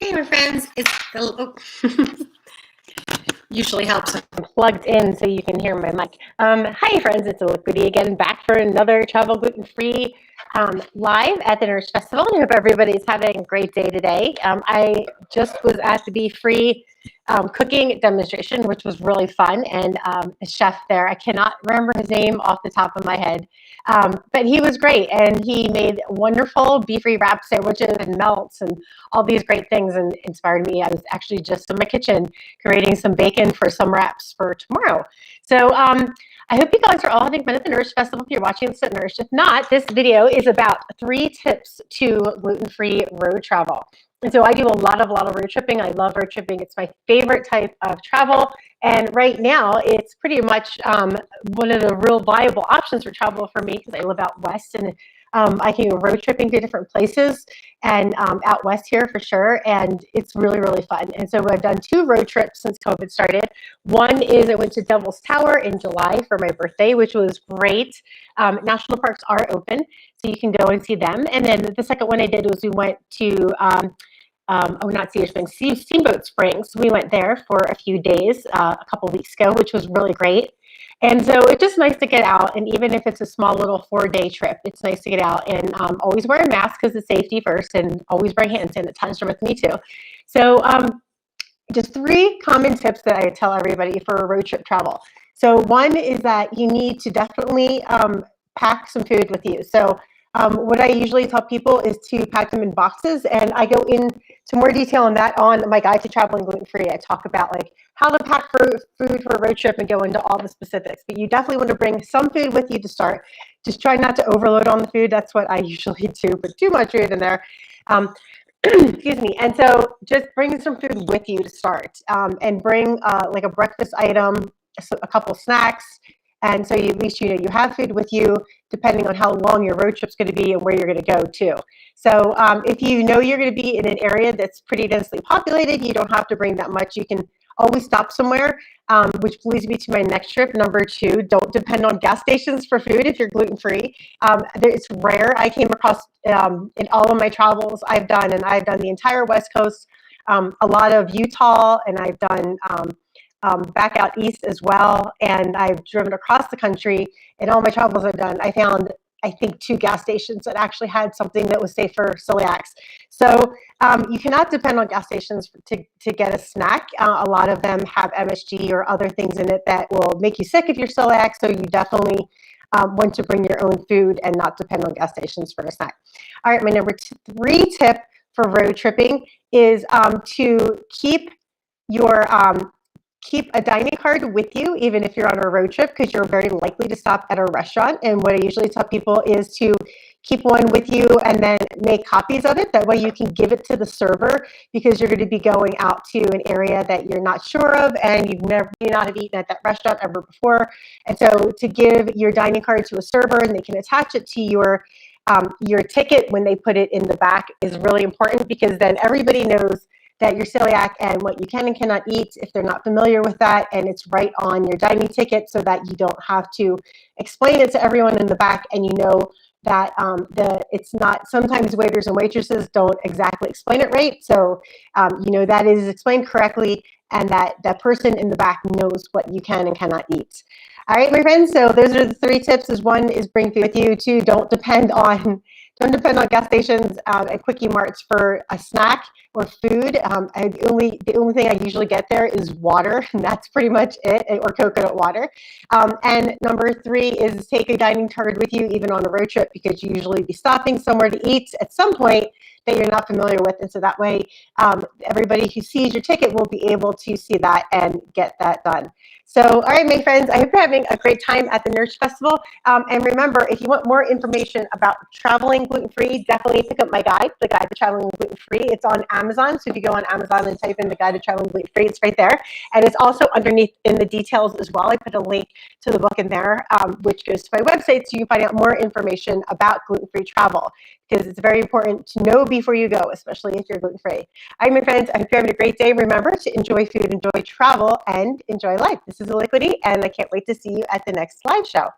Hey, my friends, it's the usually helps if I'm plugged in so you can hear my mic. Hi, friends, it's Liquidy again, back for another travel gluten-free live at the Nurse Festival. I hope everybody's having a great day today. I just was at the Be Free cooking demonstration, which was really fun, and a chef there, I cannot remember his name off the top of my head, but he was great, and he made wonderful Be Free wrap sandwiches and melts and all these great things, and inspired me. I was actually just in my kitchen creating some bacon for some wraps for tomorrow. So I hope you guys are all having fun at the Nurse Festival if you're watching this at Nurse. If not, this video is about 3 tips to gluten-free road travel. And so I do a lot of road tripping. I love road tripping. It's my favorite type of travel. And right now, it's pretty much one of the real viable options for travel for me because I live out west, and I can go road tripping to different places and out west here for sure. And it's really, really fun. And so I've done 2 road trips since COVID started. One is I went to Devil's Tower in July for my birthday, which was great. National parks are open, so you can go and see them. And then the second one I did was we went to not Cedar Springs, Steamboat Springs. We went there for a few days a couple weeks ago, which was really great. And so it's just nice to get out, and even if it's a small little 4-day trip, it's nice to get out and always wear a mask because it's safety first, and always bring hand sanitizer with me too. So just 3 common tips that I tell everybody for road trip travel. So one is that you need to definitely pack some food with you. So what I usually tell people is to pack them in boxes, and I go into more detail on that on my guide to traveling gluten-free. I talk about like how to pack food for a road trip and go into all the specifics, but you definitely want to bring some food with you to start. Just try not to overload on the food. That's what I usually do, but too much food in there. Excuse me. And so just bring some food with you to start, and bring like a breakfast item, a couple snacks. And so at least you have food with you, depending on how long your road trip's going to be and where you're going to go to. So if you know you're going to be in an area that's pretty densely populated, you don't have to bring that much. You can always stop somewhere, which leads me to my next trip. Number 2, don't depend on gas stations for food if you're gluten-free. It's rare. I came across in all of my travels I've done the entire West Coast, a lot of Utah, and I've done back out east as well, and I've driven across the country. In all my travels I've done, I found, I think, 2 gas stations that actually had something that was safe for celiacs. So you cannot depend on gas stations to get a snack. A lot of them have MSG or other things in it that will make you sick if you're celiac, so you definitely want to bring your own food and not depend on gas stations for a snack. All right, my number 3 tip for road tripping is to keep a dining card with you, even if you're on a road trip, because you're very likely to stop at a restaurant. And what I usually tell people is to keep one with you and then make copies of it. That way you can give it to the server, because you're going to be going out to an area that you're not sure of and you not have eaten at that restaurant ever before. And so to give your dining card to a server and they can attach it to your ticket when they put it in the back is really important, because then everybody knows that you're celiac and what you can and cannot eat if they're not familiar with that, and it's right on your dining ticket so that you don't have to explain it to everyone in the back, and you know that it's not, sometimes waiters and waitresses don't exactly explain it right, so you know that is explained correctly and that that person in the back knows what you can and cannot eat. All right, my friends, so those are the 3 tips. One is bring food with you. 2, don't depend on gas stations and quickie marts for a snack or food. The only thing I usually get there is water, and that's pretty much it, or coconut water. And number 3 is take a dining card with you, even on a road trip, because you usually be stopping somewhere to eat at some point that you're not familiar with. And so that way, everybody who sees your ticket will be able to see that and get that done. So, all right, my friends, I hope you're having a great time at the Nurse Festival. And remember, if you want more information about traveling gluten-free, definitely pick up my guide, The Guide to Traveling Gluten-Free. It's on Amazon. So if you go on Amazon and type in The Guide to Traveling Gluten-Free, it's right there. And it's also underneath in the details as well. I put a link to the book in there, which goes to my website, so you can find out more information about gluten-free travel, because it's very important to know before you go, especially if you're gluten-free. All right, my friends, I hope you're having a great day. Remember to enjoy food, enjoy travel, and enjoy life. This is Liquidy, and I can't wait to see you at the next live show.